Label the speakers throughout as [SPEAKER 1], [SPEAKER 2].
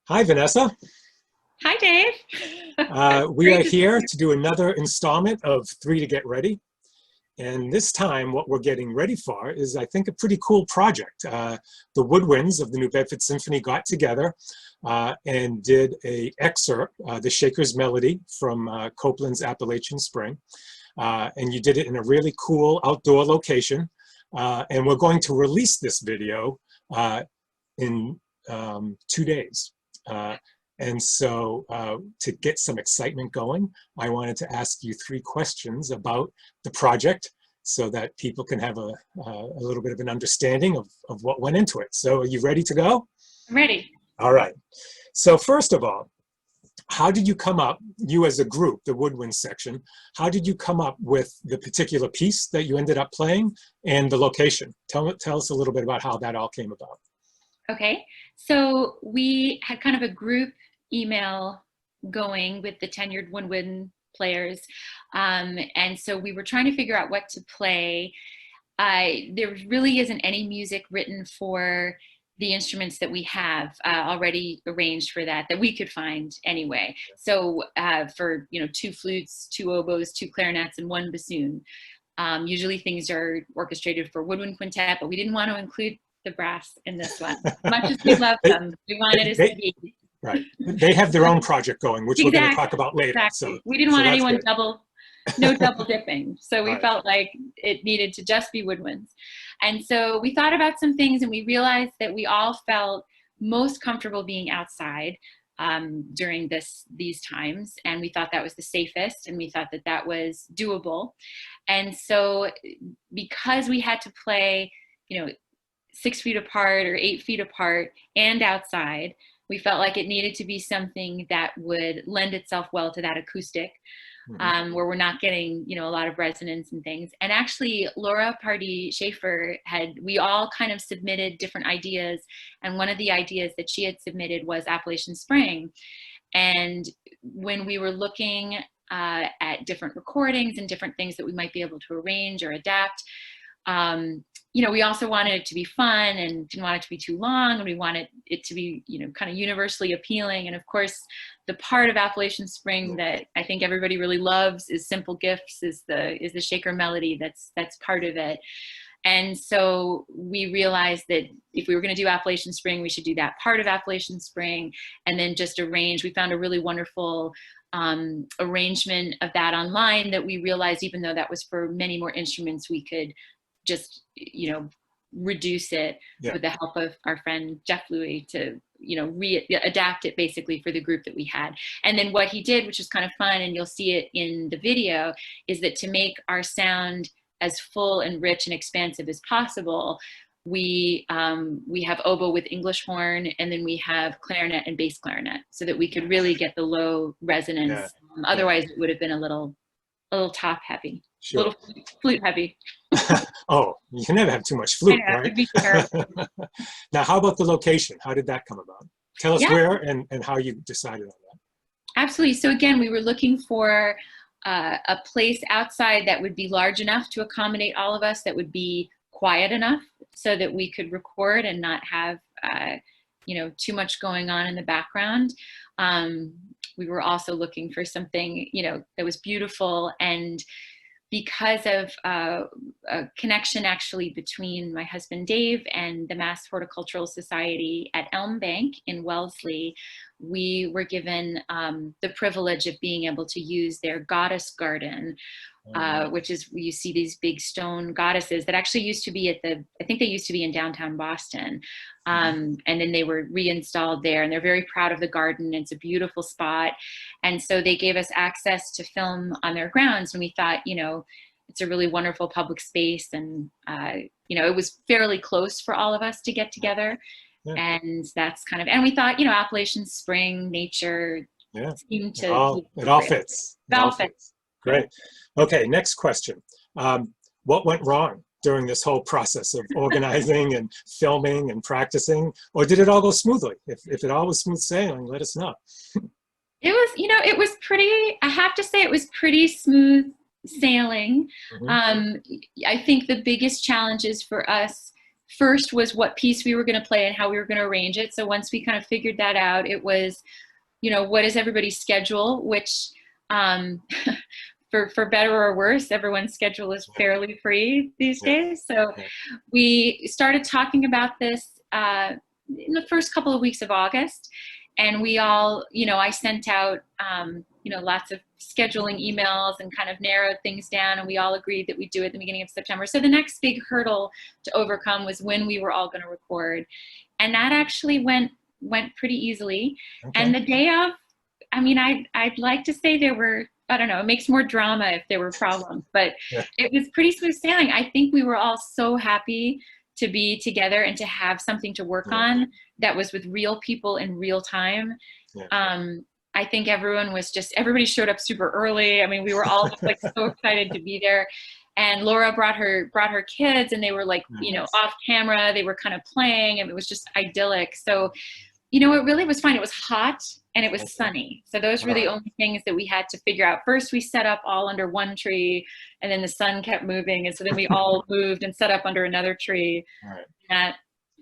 [SPEAKER 1] Hi, Vanessa.
[SPEAKER 2] Hi, Dave.
[SPEAKER 1] We are here to do another installment of Three to Get Ready. And this time, what we're getting ready for is, I think, a pretty cool project. The Woodwinds of the New Bedford Symphony got together and did an excerpt, the Shaker's Melody from Copland's Appalachian Spring. And you did it in a really cool outdoor location. And we're going to release this video in 2 days. And so to get some excitement going, I wanted to ask you 3 questions about the project so that people can have a little bit of an understanding of what went into it. So are you ready to go?
[SPEAKER 2] I'm ready.
[SPEAKER 1] All right. So first of all, how did you come up, you as a group, the Woodwinds section, how did you come up with the particular piece that you ended up playing and the location? Tell us a little bit about how that all came about.
[SPEAKER 2] Okay, so we had kind of a group email going with the tenured woodwind players. And so we were trying to figure out what to play. There really isn't any music written for the instruments that we have already arranged for that we could find anyway. So for 2 flutes, 2 oboes, 2 clarinets, and 1 bassoon. Usually things are orchestrated for woodwind quintet, but we didn't want to include the brass in this one. As much as we love them, we wanted it to be.
[SPEAKER 1] Right. They have their own project going, which
[SPEAKER 2] Exactly,
[SPEAKER 1] we're going to talk about later.
[SPEAKER 2] Exactly.
[SPEAKER 1] So,
[SPEAKER 2] we didn't want anyone
[SPEAKER 1] good.
[SPEAKER 2] no double dipping. So we
[SPEAKER 1] Right.
[SPEAKER 2] felt like it needed to just be woodwinds. And so we thought about some things and we realized that we all felt most comfortable being outside during these times. And we thought that was the safest, and we thought that that was doable. And so because we had to play, 6 feet apart or 8 feet apart and outside, we felt like it needed to be something that would lend itself well to that acoustic, where we're not getting, a lot of resonance and things. And actually, Laura Pardee-Schaefer we all kind of submitted different ideas. And one of the ideas that she had submitted was Appalachian Spring. And when we were looking at different recordings and different things that we might be able to arrange or adapt, we also wanted it to be fun and didn't want it to be too long, and we wanted it to be, kind of universally appealing. And of course, the part of Appalachian Spring that I think everybody really loves is Simple Gifts, is the Shaker Melody. That's part of it. And so we realized that if we were going to do Appalachian Spring, we should do that part of Appalachian Spring, and then just arrange. We found a really wonderful arrangement of that online that we realized, even though that was for many more instruments, we could just, reduce it with the help of our friend Jeff Louie to, adapt it basically for the group that we had. And then what he did, which was kind of fun, and you'll see it in the video, is that to make our sound as full and rich and expansive as possible, we have oboe with English horn, and then we have clarinet and bass clarinet, so that we could really get the low resonance. Otherwise, it would have been a little top heavy.
[SPEAKER 1] Sure.
[SPEAKER 2] A little flute heavy.
[SPEAKER 1] Oh, you can never have too much flute,
[SPEAKER 2] I know,
[SPEAKER 1] right?
[SPEAKER 2] it'd be terrible.
[SPEAKER 1] Now, how about the location? How did that come about? Tell us where and how you decided on that.
[SPEAKER 2] Absolutely. So again, we were looking for a place outside that would be large enough to accommodate all of us, that would be quiet enough so that we could record and not have too much going on in the background. We were also looking for something that was beautiful, and because of a connection actually between my husband Dave and the Mass Horticultural Society at Elm Bank in Wellesley, we were given the privilege of being able to use their goddess garden, which is, you see these big stone goddesses that actually used to be I think they used to be in downtown Boston. And then they were reinstalled there, and they're very proud of the garden. It's a beautiful spot. And so they gave us access to film on their grounds, and we thought, it's a really wonderful public space. And, it was fairly close for all of us to get together. Yeah. And that's kind of, and we thought, Appalachian Spring, nature, seemed to.
[SPEAKER 1] It all fits.
[SPEAKER 2] It all fits.
[SPEAKER 1] Great. Okay, next question. What went wrong during this whole process of organizing and filming and practicing? Or did it all go smoothly? If it all was smooth sailing, let us know.
[SPEAKER 2] It was, it was pretty, I have to say it was pretty smooth sailing. I think the biggest challenges for us first was what piece we were going to play and how we were going to arrange it. So once we kind of figured that out, it was, you know, what is everybody's schedule, which for better or worse, everyone's schedule is fairly free these days. So we started talking about this in the first couple of weeks of August. And we all, you know, I sent out, you know, lots of scheduling emails and kind of narrowed things down. And we all agreed that we'd do it at the beginning of September. So the next big hurdle to overcome was when we were all going to record. And that actually went pretty easily. And the day of, I mean, I'd like to say there were, I don't know, it makes more drama if there were problems, but it was pretty smooth sailing. I think we were all so happy to be together and to have something to work on that was with real people in real time. I think everybody showed up super early. I mean, we were all just like so excited to be there. And Laura brought her kids, and they were like, you know, off camera, they were kind of playing, and it was just idyllic. So, you know, it really was fun. It was hot and it was sunny. So those were the only things that we had to figure out. First, we set up all under one tree, and then the sun kept moving. And so then we all moved and set up under another tree.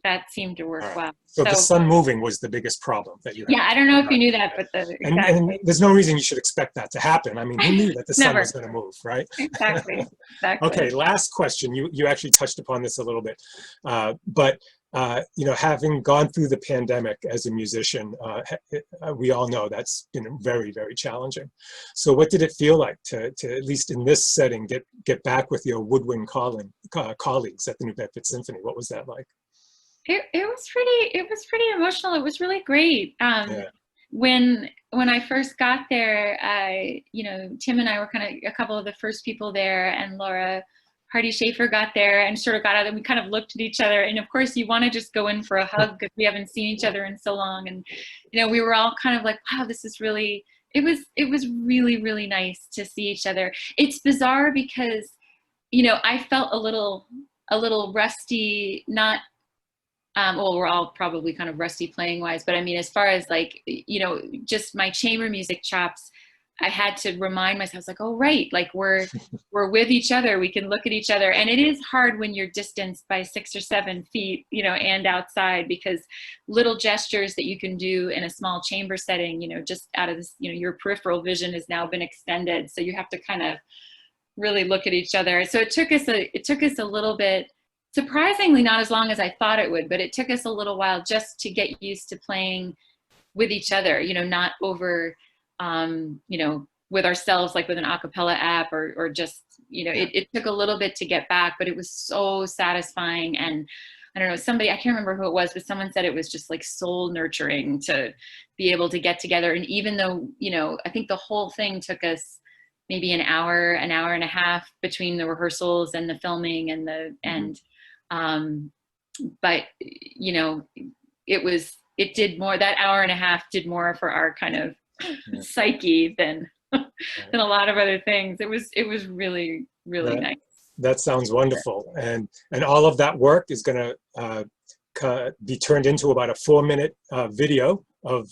[SPEAKER 2] That seemed to work well.
[SPEAKER 1] So the sun moving was the biggest problem that you had.
[SPEAKER 2] Yeah, I don't know if you knew that, but
[SPEAKER 1] and there's no reason you should expect that to happen. I mean, who knew that the sun was going to move, right?
[SPEAKER 2] Exactly.
[SPEAKER 1] Okay, last question. You actually touched upon this a little bit, but you know, having gone through the pandemic as a musician, we all know that's been very, very challenging. So what did it feel like to at least in this setting, get back with your woodwind colleagues at the New Bedford Symphony? What was that like?
[SPEAKER 2] It was pretty emotional. It was really great. When I first got there, you know, Tim and I were kind of a couple of the first people there, and Laura Hardy-Schaefer got there and sort of got out, and we kind of looked at each other. And of course you want to just go in for a hug because we haven't seen each other in so long. And, you know, we were all kind of like, wow, this is really, it was really, really nice to see each other. It's bizarre because, you know, I felt a little rusty, not, well, we're all probably kind of rusty playing wise, but I mean, as far as like, you know, just my chamber music chops, I had to remind myself, like, oh, right, like we're with each other, we can look at each other. And it is hard when you're distanced by 6 or 7 feet, you know, and outside, because little gestures that you can do in a small chamber setting, you know, just out of this, you know, your peripheral vision has now been extended. So you have to kind of really look at each other. So it took us a little bit, surprisingly not as long as I thought it would, but it took us a little while just to get used to playing with each other, you know, not over, you know, with ourselves, like with an a cappella app or just, you know, it took a little bit to get back, but it was so satisfying. And I don't know, somebody, I can't remember who it was, but someone said it was just like soul nurturing to be able to get together. And even though, you know, I think the whole thing took us maybe an hour and a half between the rehearsals and the filming and but you know, it did more, that hour and a half did more for our kind of psyche than a lot of other things. It was really, really nice.
[SPEAKER 1] That sounds wonderful. And all of that work is going to be turned into about a 4-minute video of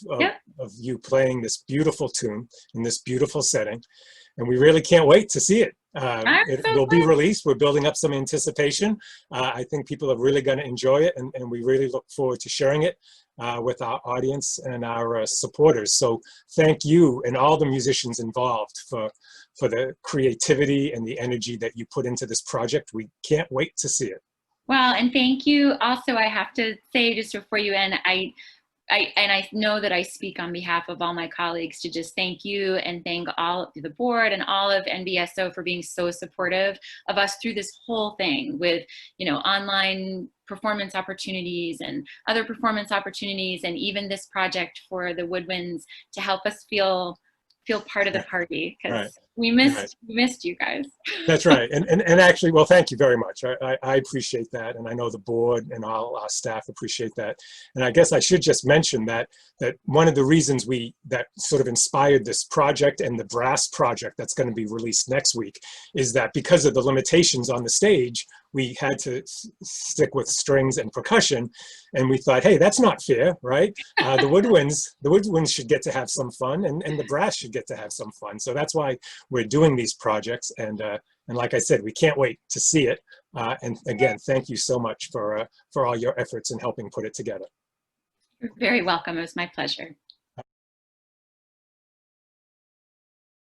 [SPEAKER 1] you playing this beautiful tune in this beautiful setting. And we really can't wait to see it. It will be released. We're building up some anticipation. I think people are really going to enjoy it, and we really look forward to sharing it with our audience and our supporters. So thank you and all the musicians involved for the creativity and the energy that you put into this project. We can't wait to see it.
[SPEAKER 2] Well, and thank you. Also, I have to say, just before you end, I know that I speak on behalf of all my colleagues to just thank you and thank all the board and all of NBSO for being so supportive of us through this whole thing with, you know, online performance opportunities and other performance opportunities, and even this project for the Woodwinds to help us feel part of the party, because we missed you guys.
[SPEAKER 1] That's right. And actually, well, thank you very much. I appreciate that. And I know the board and all our staff appreciate that. And I guess I should just mention that one of the reasons that sort of inspired this project and the brass project that's going to be released next week is that because of the limitations on the stage, we had to stick with strings and percussion. And we thought, hey, that's not fair, right? The Woodwinds should get to have some fun, and the brass should get to have some fun. So that's why we're doing these projects. And like I said, we can't wait to see it. And again, thank you so much for all your efforts in helping put it together.
[SPEAKER 2] You're very welcome. It was my pleasure.